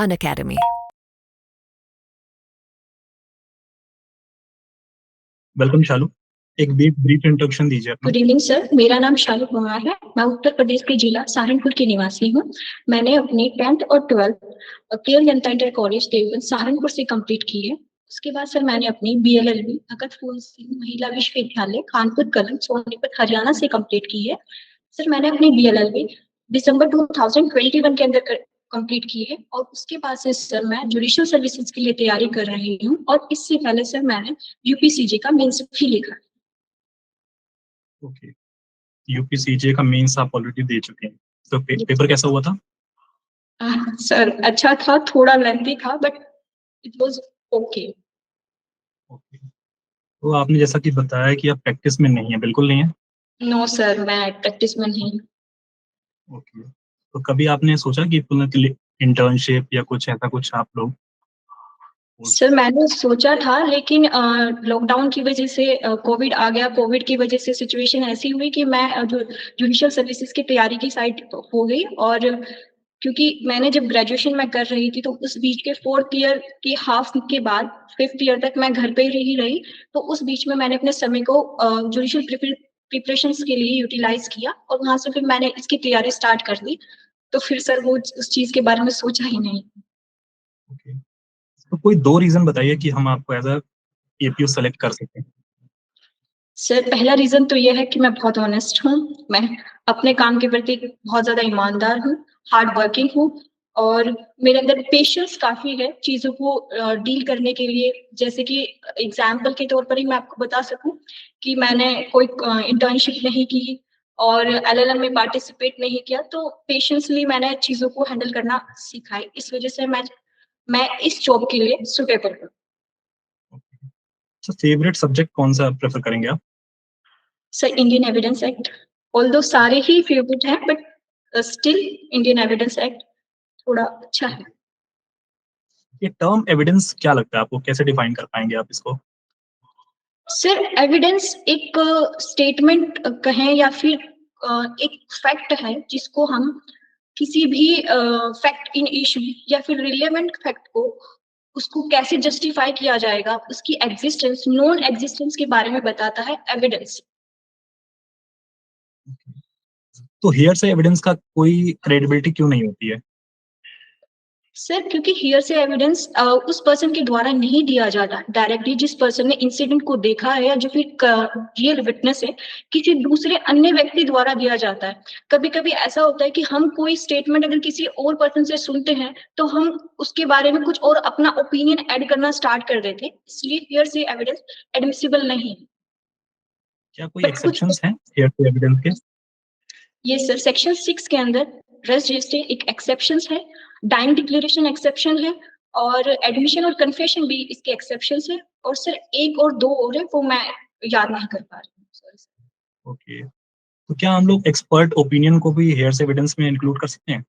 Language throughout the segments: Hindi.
Unacademy. वेलकम शालू। एक ब्रीफ इंट्रोडक्शन दीजिए अपना। गुड इवनिंग सर, मेरा नाम शालू कुमार है। मैं उत्तर प्रदेश के जिला सहारनपुर की निवासी हूँ। मैंने अपनी 10th और 12th केएल जनता इंटर कॉलेज देवबंद सहारनपुर से कंप्लीट की है। उसके बाद सर मैंने अपनी बीएलएलबी भगत फूल सिंह महिला विश्वविद्यालय कानपुर कलम सोनीपत हरियाणा से कंप्लीट की है। सर मैंने अपनी बीएलएलबी दिसंबर 2021 के अंदर कंप्लीट की है और उसके बाद से सर मैं जुडिशियल सर्विसेज के लिए तैयारी कर रही हूँ और इससे पहले सर मैंने यूपीसीजे का मेंस भी लिखा। ओके, यूपीसीजे का मेंस आप ऑलरेडी दे चुके हैं, तो पेपर कैसा हुआ था? सर अच्छा था, थोड़ा लेंथी था but it was okay. Okay, तो आपने जैसा कि बताया कि आप प्रैक्टिस में नहीं है, बिल्कुल नहीं है। नो सर, मैं प्रैक्टिस में नहीं। ओके, तो कभी आपने सोचा कि इंटर्नशिप या कुछ ऐसा कुछ आप लोग? सर मैंने सोचा था लेकिन लॉकडाउन की वजह से कोविड आ गया। कोविड की वजह से सिचुएशन ऐसी हुई कि मैं जो जुडिशियल सर्विसेज की तैयारी की साइड हो गई और क्योंकि मैंने जब ग्रेजुएशन में कर रही थी तो उस बीच के 4th ईयर के हाफ के बाद 5th ईयर तक मैं घर पे ही रही। तो उस बीच में मैंने अपने समय को जुडिशियल प्रिपरेशंस के लिए यूटिलाइज किया और वहां से फिर मैंने इसकी तैयारी स्टार्ट कर दी। तो फिर सर वो उस चीज के बारे में सोचा ही नहीं। ओके, तो कोई 2 रीजन बताइए कि हम आपको एज अ एपीओ सेलेक्ट कर सकें। सर पहला रीजन तो यह है कि मैं बहुत ऑनेस्ट हूँ। मैं अपने काम के प्रति बहुत ज्यादा ईमानदार हूँ, हार्ड वर्किंग हूँ और मेरे अंदर पेशेंस काफी है चीजों को डील करने के लिए। जैसे कि एग्जाम्पल के तौर पर ही मैं आपको बता सकूं कि मैंने कोई इंटर्नशिप नहीं की और एलएलएम में पार्टिसिपेट नहीं किया, तो पेशेंसली मैंने चीजों को हैंडल करना सीखा है। इस वजह से मैं इस जॉब के लिए सुटेबल हूँ। अच्छा, फेवरेट सब्जेक्ट कौन सा प्रेफर करेंगे आप? Sir Indian evidence act, although सारे ही फेवरेट हैं but still Indian evidence act थोड़ा अच्छा है। ये टर्म एविडेंस क्या लगता है आपको, कैसे डिफाइन कर पाएंगे आप इसको? सर एविडेंस एक स्टेटमेंट कहें या फिर एक फैक्ट है जिसको हम किसी भी फैक्ट इन इशू या फिर रिलेवेंट फैक्ट को उसको कैसे जस्टिफाई किया जाएगा, उसकी एग्जिस्टेंस नॉन एग्जिस्टेंस के बारे में बताता है एविडेंस। तो हियर से एविडेंस का कोई क्रेडिबिलिटी क्यों नहीं होती है? सर क्योंकि हियर से एविडेंस उस पर्सन के द्वारा नहीं दिया जाता डायरेक्टली, जिस पर्सन ने इंसिडेंट को देखा है या जो फिर रियल विटनेस है, किसी दूसरे अन्य व्यक्ति द्वारा दिया जाता है। कभी कभी ऐसा होता है कि हम कोई स्टेटमेंट अगर किसी और पर्सन से सुनते हैं तो हम उसके बारे में कुछ और अपना ओपिनियन ऐड करना स्टार्ट कर देते हैं, इसलिए हियर से एविडेंस एडमिसिबल नहीं है। क्या कोई बट कुछ एक्सेप्शंस हैं हियर से एविडेंस के? ये सर सेक्शन 6 के अंदर रेस्ट रजिस्ट्री एक एक्सेप्शन है, डाइंग डिक्लेरेशन एक्सेप्शन है और एडमिशन और कन्फेशन भी इसके एक्सेप्शन है। और सर एक और दो और है वो मैं याद नहीं कर पा रही हूँ, सॉरी। ओके, तो क्या हम लोग एक्सपर्ट ओपिनियन को भी हेयर से एविडेंस में इंक्लूड कर सकते हैं?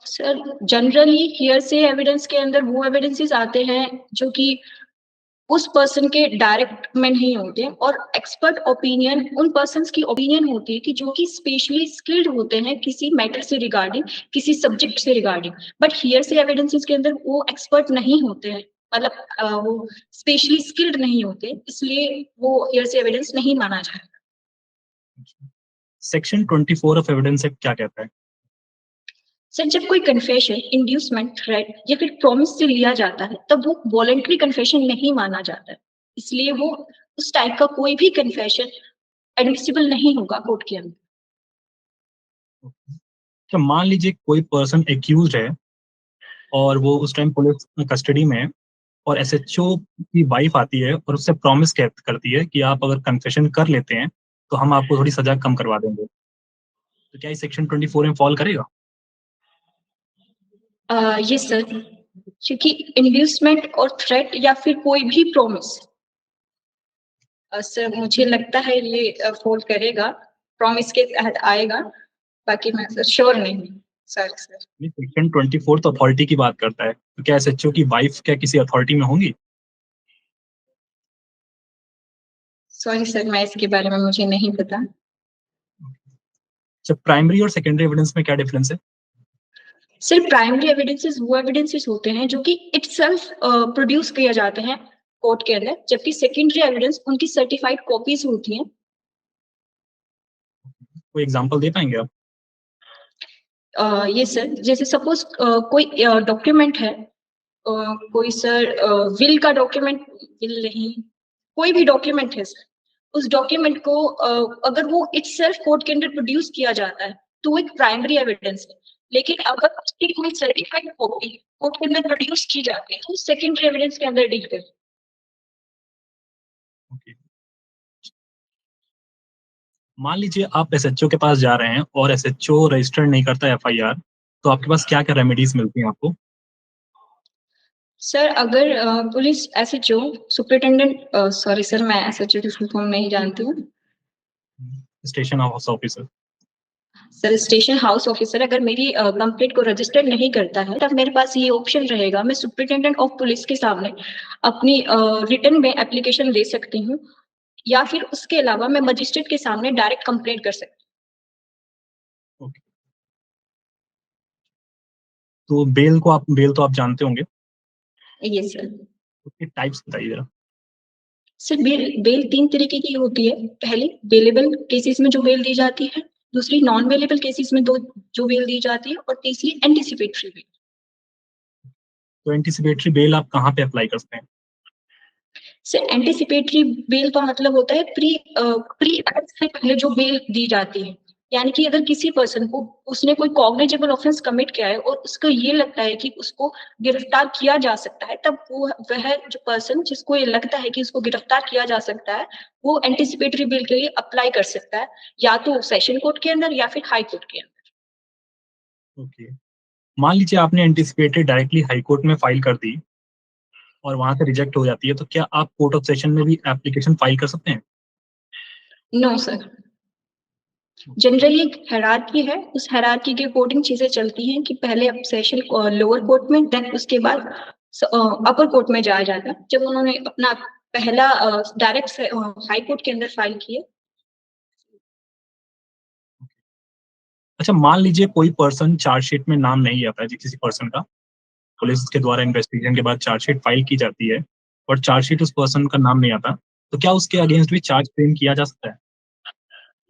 सर जनरली हियर से एविडेंस के अंदर वो एविडेंसेस आते हैं जो कि उस पर्सन के डायरेक्ट में नहीं होते और एक्सपर्ट ओपिनियन उन पर्सन्स की ओपिनियन होती है कि जो कि स्पेशली स्किल्ड होते हैं किसी मैटर से रिगार्डिंग, किसी सब्जेक्ट से रिगार्डिंग। बट हियर से एविडेंसेस के अंदर वो एक्सपर्ट नहीं होते हैं, मतलब वो स्पेशली स्किल्ड नहीं होते, इसलिए वो हियर से एविडेंस नहीं माना जाएगा। सेक्शन 24 ऑफ एविडेंस एक्ट क्या कहता है? सर जब कोई कन्फेशन, इंड्यूसमेंट, थ्रेट या फिर प्रॉमिस से लिया जाता है तब वो वॉलंटरी कन्फेशन नहीं माना जाता है, इसलिए वो उस टाइप का कोई भी कन्फेशन एडमिसिबल नहीं होगा कोर्ट के अंदर। तो मान लीजिए कोई पर्सन एक्यूज है और वो उस टाइम पुलिस कस्टडी में है और एसएचओ की वाइफ आती है और उससे प्रॉमिस करती है कि आप अगर कन्फेशन कर लेते हैं तो हम आपको थोड़ी सजा कम करवा देंगे, तो क्या ये सेक्शन 24 में फॉल करेगा? ये सर, क्योंकि इंड्यूसमेंट और थ्रेट या फिर कोई भी प्रॉमिस सर मुझे लगता है ये फॉल करेगा, प्रॉमिस के तहत आएगा, बाकी मैं सर श्योर नहीं हूँ। सर सेक्शन 24 तो अथॉरिटी की बात करता है, तो क्या एसएचओ की वाइफ क्या किसी अथॉरिटी में होंगी? सॉरी सर, मैं इसके बारे में मुझे नहीं पता। जब प्राइमरी और सेकेंडरी एविडेंस में क्या डिफरेंस है? सर प्राइमरी एविडेंसेस वो एविडेंसेस होते हैं जो कि इटसेल्फ प्रोड्यूस किए जाते हैं कोर्ट के अंदर, जबकि सेकेंडरी एविडेंस उनकी सर्टिफाइड कॉपीज होती हैं। कोई एग्जांपल दे पाएंगे आप? ये सर, जैसे सपोज कोई डॉक्यूमेंट है, कोई सर विल का डॉक्यूमेंट, विल नहीं, कोई भी डॉक्यूमेंट है सर, उस डॉक्यूमेंट को अगर वो इटसेल्फ कोर्ट के अंदर प्रोड्यूस किया जाता है तो वो एक प्राइमरी एविडेंस है। लेकिन अगर उसकी कोई सर्टिफाइड कॉपी कोर्ट के अंदर प्रोड्यूस की जाती है तो सेकेंडरी एविडेंस के अंदर डील करती है। ओके। मान लीजिए आप एसएचओ के पास जा रहे हैं और एसएचओ रजिस्टर नहीं करता एफआईआर, तो आपके पास क्या क्या रेमेडीज मिलती हैं आपको? सर अगर police SHO superintendent, sorry sir मैं एसएचओ की फुल फॉर्म नहीं जानती हूँ station house officer. Sir, station house officer अगर मेरी कंप्लेंट को रजिस्टर नहीं करता है तब मेरे पास ये ऑप्शन रहेगा, मैं सुपरिटेंडेंट ऑफ पुलिस के सामने अपनी रिटर्न में एप्लीकेशन दे सकती हूँ, या फिर उसके अलावा मैं मजिस्ट्रेट के सामने डायरेक्ट कंप्लेंट कर सकती ओके। तो बेल तो आप जानते होंगे, हूँ। ये सर, उसके टाइप्स बताइए जरा। सर बेल बेल तीन तरीके की होती है। पहली बेलेबल केसेस में जो बेल दी जाती है, दूसरी नॉन बेलेबल केसेस में दो जो बेल दी जाती है, और तीसरी एंटिसिपेटरी बेल। तो एंटीसिपेटरी बेल आप कहाँ पे अप्लाई कर सकते हैं? सर एंटिसिपेटरी बेल का मतलब होता है प्री एक्ट से पहले जो बेल दी जाती है, यानी कि अगर किसी पर्सन को उसने कोई कॉग्निजेबल ऑफेंस कमिट किया है और उसको ये लगता है कि उसको गिरफ्तार किया जा सकता है, तब वो वह जो पर्सन जिसको ये लगता है कि उसको गिरफ्तार किया जा सकता है वो एंटिसिपेटरी बेल के लिए अप्लाई कर सकता है, या तो सेशन कोर्ट के अंदर या फिर हाई कोर्ट के अंदर। ओके। मान लीजिए आपने एंटीसिपेटेड डायरेक्टली हाई कोर्ट में फाइल कर दी और वहां से रिजेक्ट हो जाती है, तो क्या आप कोर्ट ऑफ सेशन में भी एप्लीकेशन फाइल कर सकते हैं? नो सर, जनरली एक हायरार्की है, उस हायरार्की के अकॉर्डिंग चीजें चलती हैं कि पहले अब सेशन लोअर कोर्ट में, देन उसके बाद अपर कोर्ट में जाया जाता है। जब उन्होंने अपना पहला डायरेक्ट हाई कोर्ट के अंदर फाइल किए। अच्छा, मान लीजिए कोई पर्सन चार्जशीट में नाम नहीं आता है जी किसी पर्सन का, पुलिस के द्वारा इन्वेस्टिगेशन के बाद चार्जशीट फाइल की जाती है और चार्जशीट उस पर्सन का नाम नहीं आता, तो क्या उसके अगेंस्ट भी चार्ज फ्रेम किया जा सकता है?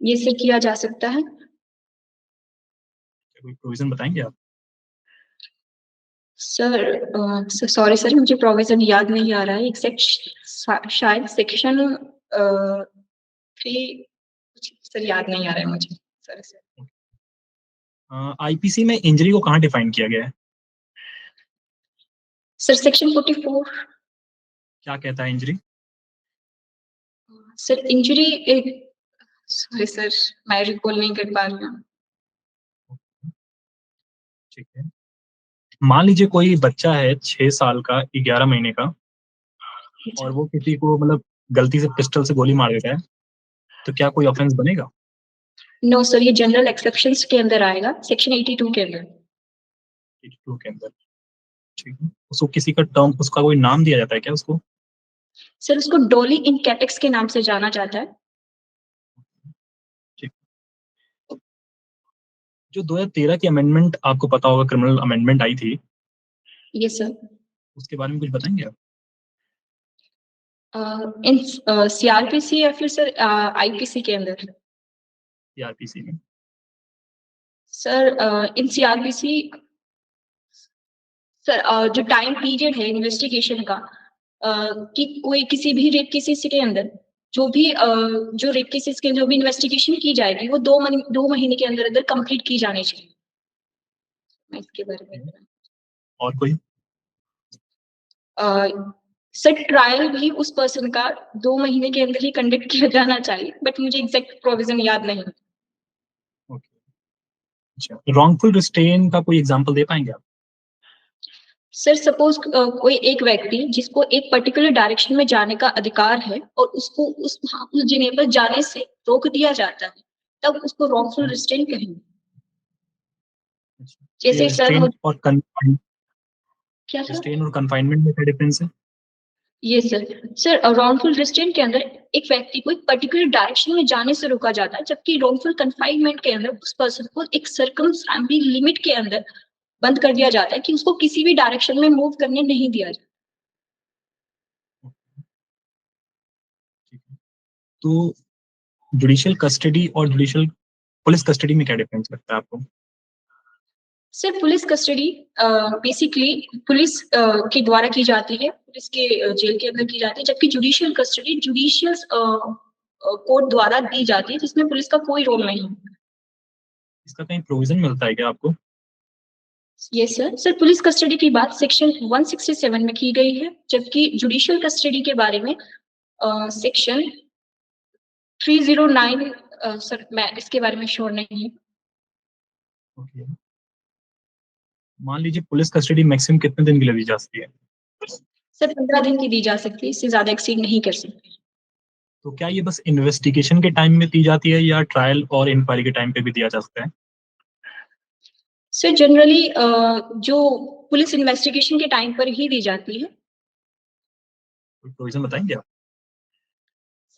ये सर किया जा सकता है। कोई प्रोविजन बताएंगे आप? सर सॉरी सर, मुझे प्रोविजन याद नहीं आ रहा है एग्जैक्ट, शायद सेक्शन 3, सर याद नहीं आ रहा है मुझे सर। आईपीसी में इंजरी को कहाँ डिफाइन किया गया है? Sir section 44। क्या कहता है इंजरी? सर इंजरी एक, सॉरी सर मैं रिकॉल नहीं कर पा रही हूँ। ठीक है। मान लीजिए कोई बच्चा है 6 साल का, 11 महीने का, और वो किसी को मतलब गलती से पिस्टल से गोली मार देता है, तो क्या कोई ऑफेंस बनेगा? नो सर, ये जनरल एक्सेप्शंस के अंदर आएगा, सेक्शन 82 के अंदर। 82 के अंदर। ठीक है। उसको किसी का टर्म, उसका कोई नाम दिया जाता है क्या उसको? सर उसको डॉली इन कैटेक्स के नाम से जाना जाता है। ठीक। जो 2013 की अमेंडमेंट आपको पता होगा, क्रिमिनल अमेंडमेंट आई थी, ये सर उसके बारे में कुछ बताएंगे आप? इन सीआरपीसी या फिर सर आईपीसी के अंदर? सीआरपीसी में। सर इन सीआरपीसी सर जो टाइम पीरियड है इन्वेस्टिगेशन का, कि कोई किसी भी रेप केसेस के अंदर जो भी जो रेप केसेस के जो भी इन्वेस्टिगेशन की जाएगी वो 2 महीने के अंदर अंदर कंप्लीट की जानी चाहिए। मैं इसके बारे में और कोई? सर ट्रायल भी उस पर्सन का 2 महीने के अंदर ही कंडक्ट किया जाना चाहिए, बट मुझे एग्जैक्ट प्रोविजन याद नहीं। ओके। अच्छा, रॉन्गफुल रिस्ट्रेन का कोई एग्जांपल दे पाएंगे आप? सर सपोज कोई एक व्यक्ति जिसको एक पर्टिकुलर डायरेक्शन में जाने का अधिकार है और उसको उस जगह पर जाने से रोक दिया जाता है, तब उसको रॉन्गफुल रिस्ट्रेन कहेंगे। जैसे सर रिस्ट्रेन और क्या सर? रिस्ट्रेन और कन्फाइनमेंट में क्या डिफरेंस है? ये सर रॉन्गफुल रिस्ट्रेन के अंदर एक व्यक्ति को एक पर्टिकुलर डायरेक्शन में जाने से रोका जाता है, जबकि रॉन्गफुल कन्फाइनमेंट के अंदर उस पर्सन को एक सर्कमस्टेंशियल लिमिट के अंदर बंद कर दिया जाता है कि उसको किसी भी डायरेक्शन में मूव करने नहीं दिया जाता। ठीक है। तो जुडिशियल कस्टडी और जुडिशियल पुलिस कस्टडी में क्या डिफरेंस लगता है आपको? Sir police custody basically police के द्वारा की जाती है, पुलिस के जेल के अंदर की जाती है, जबकि जुडिशियल कस्टडी जुडिशियल कोर्ट द्वारा दी जाती है, जिसमें पुलिस का कोई रोल नहीं है। इसका कहीं प्रोविजन मिलता है क्या आपको? ये सर पुलिस कस्टडी की बात सेक्शन 167 में की गई है, जबकि जुडिशियल कस्टडी के बारे में सेक्शन 309 सर मैं इसके बारे में श्योर नहीं हूँ। ओके। मान लीजिए पुलिस कस्टडी मैक्सिमम कितने दिन के लिए दी जा सकती है? सर 15 दिन की दी जा सकती है, इससे ज्यादा एक्सीड नहीं कर सकते। तो क्या ये बस इन्वेस्टिगेशन के टाइम में दी जाती है या ट्रायल और इंक्वायरी के टाइम पे भी दिया जा सकता है? सर जनरली जो पुलिस इन्वेस्टिगेशन के टाइम पर ही दी जाती है। कोई प्रोविजन बताएंगे आप?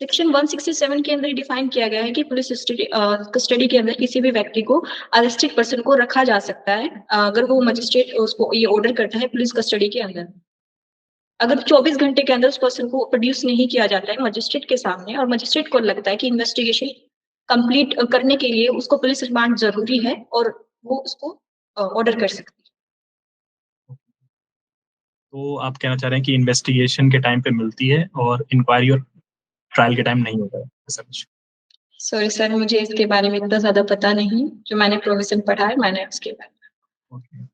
सेक्शन 167 के अंदर डिफाइन किया गया है कि पुलिस कस्टडी के अंदर किसी भी व्यक्ति को अरेस्टेड पर्सन को रखा जा सकता है अगर वो मजिस्ट्रेट उसको ये ऑर्डर करता है पुलिस कस्टडी के अंदर। अगर 24 घंटे के अंदर उस पर्सन को प्रोड्यूस नहीं किया जाता है मजिस्ट्रेट के सामने और मजिस्ट्रेट को लगता है कि इन्वेस्टिगेशन कंप्लीट करने के लिए उसको पुलिस रिमांड जरूरी है और वो उसको ऑर्डर कर सकती तो आप कहना चाह रहे हैं कि इन्वेस्टिगेशन के टाइम पे मिलती है और इंक्वायरी और ट्रायल के टाइम नहीं होता है, ऐसा कुछ? है। सॉरी सर मुझे इसके बारे में इतना ज्यादा पता नहीं, जो मैंने प्रोविजन पढ़ा है मैंने उसके बारे में। ओके,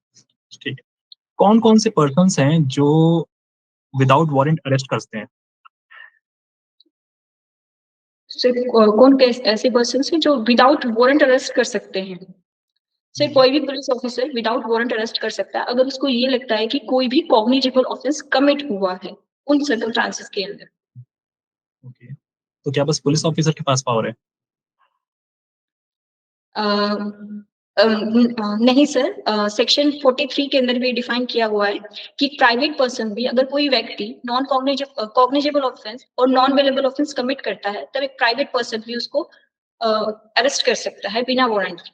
ठीक है। कौन कौन से पर्सन्स हैं जो विदाउट वारंट अरेस्ट करते हैं? सर कौन ऐसे पर्सन हैं जो विदाउट वारंट अरेस्ट कर सकते हैं? सर कोई भी police officer without warrant arrest कर सकता है अगर उसको ये लगता है कि कोई भी कॉग्निजेबल ऑफेंस कमिट हुआ है उन सर्कमस्टांसेस के अंदर। ओके, तो क्या बस पुलिस ऑफिसर के पास पावर है? नहीं सर सेक्शन 43 के अंदर भी डिफाइन किया हुआ है कि प्राइवेट पर्सन भी अगर कोई व्यक्ति नॉन कॉग्निजेबल ऑफेंस और नॉन वेलेबल ऑफेंस कमिट करता है तब एक प्राइवेट पर्सन भी उसको अरेस्ट कर सकता है बिना वारंट के।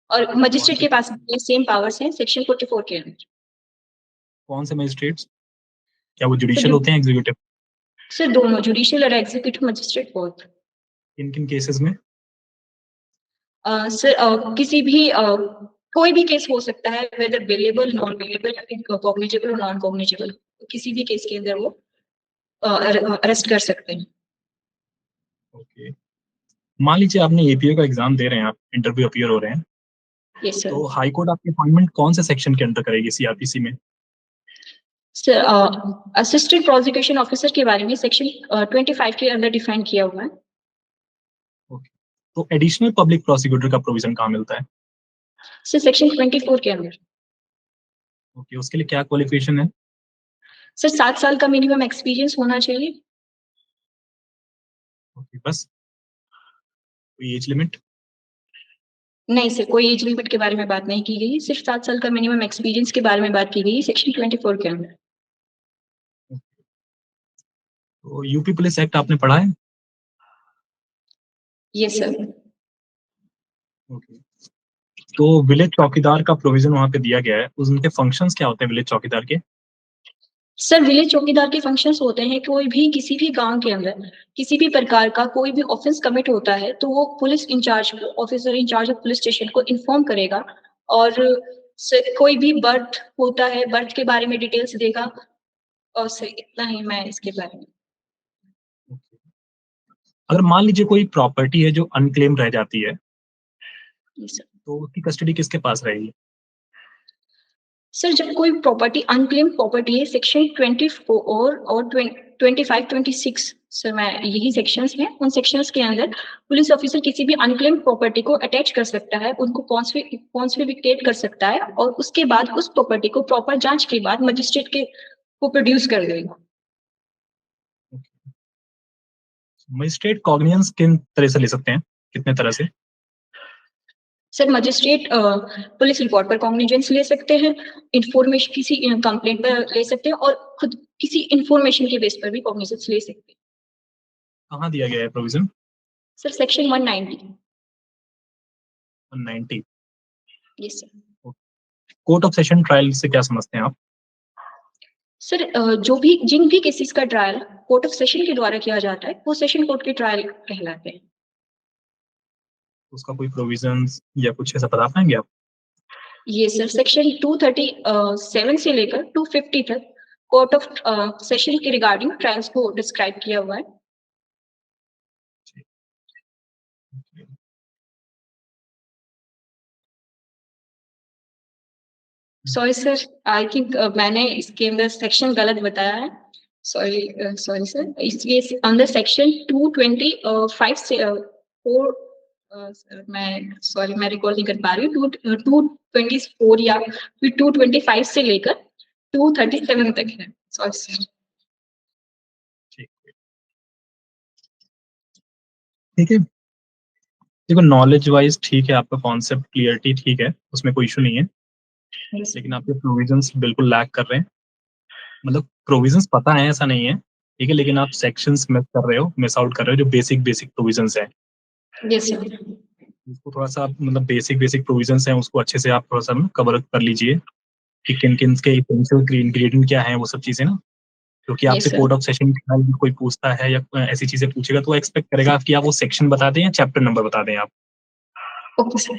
और कौन मजिस्ट्रेट से के पास सेम पावर्स हैं सेक्शन 44 के अंदर। कौन से मजिस्ट्रेट्स? क्या वो सर जुडिशियल होते हैं, एग्जीक्यूटिव? सर दोनों जुडिशियल और एग्जीक्यूटिव मजिस्ट्रेट बोथ। किन किन केसेस में? सर किसी भी कोई भी केस हो सकता है वेदर बेलेबल नॉन बेलेबल या फिर कॉग्निजेबल और नॉन कॉग्निजेबल, किसी भी केस के अंदर वो अरेस्ट कर सकते हैं। ओके। मान लीजिए आपने एपीओ का एग्जाम दे रहे हैं, आप इंटरव्यू अपीयर हो रहे हैं, यस सर। तो हाई कोर्ट आपकी अपॉइंटमेंट कौन से सेक्शन के अंडर करेगी सीआरपीसी में? सर असिस्टेंट प्रोसिक्यूशन ऑफिसर के बारे में सेक्शन 25 के अंदर डिफाइन किया हुआ है। ओके, तो एडिशनल पब्लिक प्रोसिक्यूटर का प्रोविजन कहाँ मिलता है? सर सेक्शन 24 के अंदर। ओके, उसके लिए क्या क्वालिफिकेशन है? सर 7 साल का मिनिमम एक्सपीरियंस होना चाहिए। ओके, बस? कोई एज लिमिट? नहीं सर कोई एज लिमिट के बारे में बात नहीं की गई, सिर्फ 7 साल का मिनिमम एक्सपीरियंस के बारे में बात की गई सेक्शन 24 के अंदर। तो यूपी पुलिस एक्ट आपने पढ़ा है? Yes sir. ओके। तो विलेज चौकीदार का प्रोविजन वहां पे दिया गया है, उनके फंक्शंस क्या होते हैं विलेज चौकीदार के? सर विलेज चौकीदार के फंक्शंस होते हैं कोई भी किसी भी गांव के अंदर किसी भी प्रकार का कोई भी ऑफेंस कमिट होता है तो वो police in charge officer in charge of police station को इन्फॉर्म करेगा। और सर कोई भी बर्थ होता है बर्थ के बारे में डिटेल्स देगा। और सर इतना ही मैं इसके बारे में। अगर मान लीजिए कोई प्रॉपर्टी है जो अनक्लेम रह जाती है, सर तो उसकी कस्टडी किसके पास रहेगी? सर जब कोई प्रॉपर्टी अनक्लेम प्रॉपर्टी है सेक्शन 24 और 25-26 सर मैं यही सेक्शंस हैं उन सेक्शंस के अंदर पुलिस ऑफिसर किसी भी अनक्लेम प्रॉपर्टी को अटैच कर सकता है उनको कॉन्फिस्केट कर सकता है और उसके बाद उस प्रॉपर्टी को प्रॉपर जांच के बाद मजिस्ट्रेट के को प्रोड्यूस कर देगा। मजिस्ट्रेट कॉग्निजेंस किन तरह से ले सकते हैं, कितने तरह से? सर मजिस्ट्रेट पुलिस रिपोर्ट पर कॉग्निजेंस ले सकते हैं, इंफॉर्मेशन किसी कंप्लेंट पर ले सकते हैं और खुद किसी इंफॉर्मेशन के बेस पर भी कॉग्निजेंस ले सकते हैं। कहाँ दिया गया है provision? Sir section 190। 190। Yes sir. Court of session trial से क्या समझते हैं आप? सर जिन भी केसेस का ट्रायल कोर्ट ऑफ सेशन के द्वारा किया जाता है वो सेशन कोर्ट के ट्रायल कहलाते हैं। उसका कोई प्रोविजंस या कुछ ऐसा बता पाएंगे आप? ये सर सेक्शन 237 से लेकर 250 तक कोर्ट ऑफ सेशन के रिगार्डिंग ट्रायल्स को डिस्क्राइब किया हुआ है। सॉरी सर, आई थिंक मैंने इसके अंदर सेक्शन गलत बताया है। सॉरी सर, इसलिए अंदर सेक्शन 225 से 4 मैं रिकॉल नहीं कर पा रही हूँ। 224 या फिर 225 से लेकर 237 तक है। Sorry sir. ठीक है, देखो नॉलेज वाइज ठीक है, आपका कॉन्सेप्ट क्लियरिटी ठीक है, उसमें कोई इशू नहीं है, लेकिन आपके प्रोविजंस बिल्कुल लैक कर रहे हैं। मतलब प्रोविजंस पता है ऐसा नहीं है, ठीक है, लेकिन आप सेक्शंस मिस कर रहे हो, मिस आउट कर रहे हो, जो बेसिक बेसिक प्रोविजंस है। Yes sir. उसको थोड़ा सा मतलब बेसिक बेसिक प्रोविजंस हैं, उसको अच्छे से आप थोड़ा सा कवर कर लीजिए कि किन किन के इसेंशियल इंग्रेडिएंट क्या है, वो सब चीजें ना, क्योंकि आपसे yes sir. Code of session कोई पूछता है या ऐसी चीजें पूछेगा तो वो एक्सपेक्ट करेगा कि आप वो सेक्शन बता दें या चैप्टर नंबर बता दें आप। Okay sir.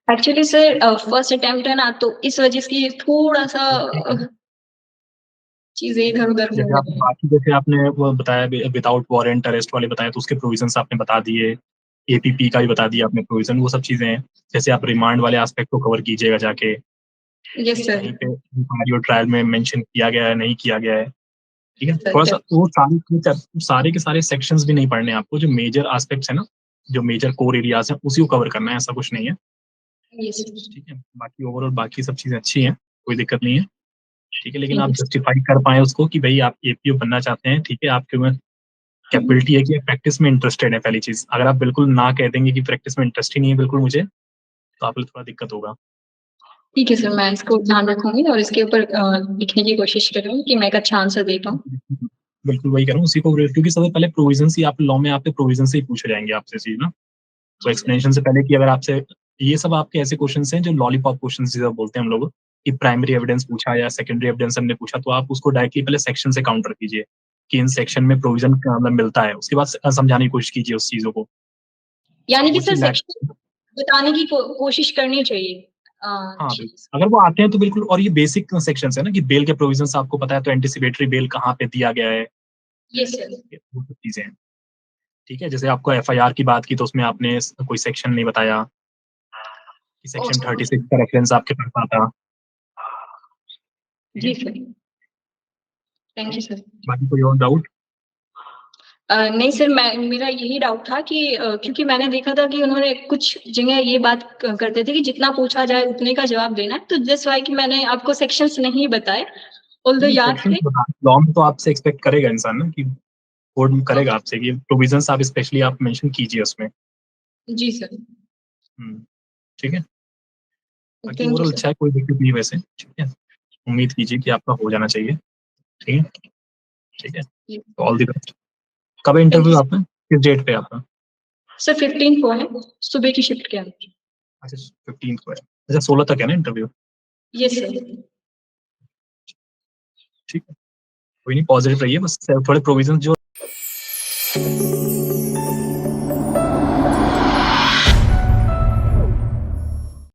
Actually sir first attempt है ना, तो इस वजह से थोड़ा सा चीजें इधर उधर हो जैसे आप गई हैं। बाकी जैसे आपने वो बताया विदाउट वारंट अरेस्ट वाले बताए, तो उसके प्रोविजंस आपने बता दिए, एपीपी का भी बता दिया आपने प्रोविजन, वो सब चीजें हैं। जैसे आप रिमांड वाले एस्पेक्ट को कवर कीजिएगा जाके, यस सर। कहीं पे हमारी ट्रायल में मेंशन किया गया है नहीं किया गया है, ठीक है। थोड़ा सा सर वो सारे के सारे सेक्शंस भी नहीं पढ़ने आपको, जो मेजर एस्पेक्ट्स है ना, जो मेजर कोर एरियाज है उसी को कवर करना है, ऐसा कुछ नहीं है, यस ठीक है। बाकी ओवरऑल बाकी सब चीजें अच्छी हैं, कोई दिक्कत नहीं है, ठीक है, लेकिन ठीक आप है। जस्टिफाई कर पाए उसको कि भाई आप एपीओ बनना चाहते हैं, ठीक है, आपके में कैपेबिलिटी है कि प्रैक्टिस में इंटरेस्टेड है। पहली चीज, अगर आप बिल्कुल ना कह देंगे कि प्रैक्टिस में इंटरेस्ट ही नहीं है बिल्कुल मुझे, तो आप थोड़ा दिक्कत होगा। ठीक है सर, मैं इसको ध्यान रखूंगी और इसके ऊपर लिखने की कोशिश करूंगी कि मैं एक अच्छा आंसर दे पाऊँ। बिल्कुल वही करूँ उसी को, क्योंकि सबसे पहले प्रोविजन ही आप लॉ में आपके प्रोविजन से ही पूछे जाएंगे आपसे चीज ना, तो एक्सप्लेनेशन से पहले कि अगर आपसे ये सब आपके ऐसे क्वेश्चन हैं जो लॉलीपॉप क्वेश्चन जिसे बोलते हैं हम लोग, कि प्राइमरी एविडेंस पूछा या सेकेंडरी एविडेंस हमने पूछा, तो आप उसको डायरेक्टली पहले सेक्शन से काउंटर कीजिए कि इन सेक्शन में प्रोविजन मतलब मिलता है, उसके बाद समझाने की कोशिश कीजिए उस चीजों को। यानी कि वो सर चीज सेक्शन बताने की कोशिश करनी चाहिए। हाँ ठीक बिल्कुल, अगर वो आते हैं तो बिल्कुल। और ये बेसिक सेक्शंस है ना, कि बेल के प्रोविजंस आपको पता है, तो एंटीसिपेटरी बेल कहाँ पे दिया गया है, है। Yes sir. वो सब चीजें हैं, ठीक है। जैसे आपको एफआईआर की बात की तो उसमें आपने कोई सेक्शन नहीं बताया कि सेक्शन 36 का रेफरेंस आपके पास आता, ठीक जी है। सर। Thank you sir. बाकी कोई और डाउट? नहीं सर, मेरा यही डाउट था कि क्योंकि मैंने देखा था कि उन्होंने कुछ जगह ये बात करते थे कि जितना पूछा जाए उतने का जवाब देना है, तो जस्ट वाई कि मैंने आपको सेक्शंस नहीं बताए, ऑल्दो याद सेक्शन थे। लॉ में तो आपसे एक्सपेक्ट करेगा इंसान ना, कि कोड करेगा आपसे कि प्रोविजंस आप स्पेशली आप मेंशन कीजिए उसमें। जी सर। ठीक है, बाकी थैंक यू ओवरऑल सर। अच्छा है, कोई दिक्कत नहीं है वैसे, ठीक है। उम्मीद कीजिए कि आपका हो जाना चाहिए, ठीक है, ठीक है। तो ऑल द बेस्ट। कब है थैंक यू इंटरव्यू सर। आपका, किस डेट पे आपका? सर 15 को है, सुबह की शिफ्ट के अंदर। अच्छा 15 को है, अच्छा 16 तक है ना इंटरव्यू, यस सर। ठीक है। कोई नहीं, पॉजिटिव रहिए, बस थोड़े प्रोविजन जो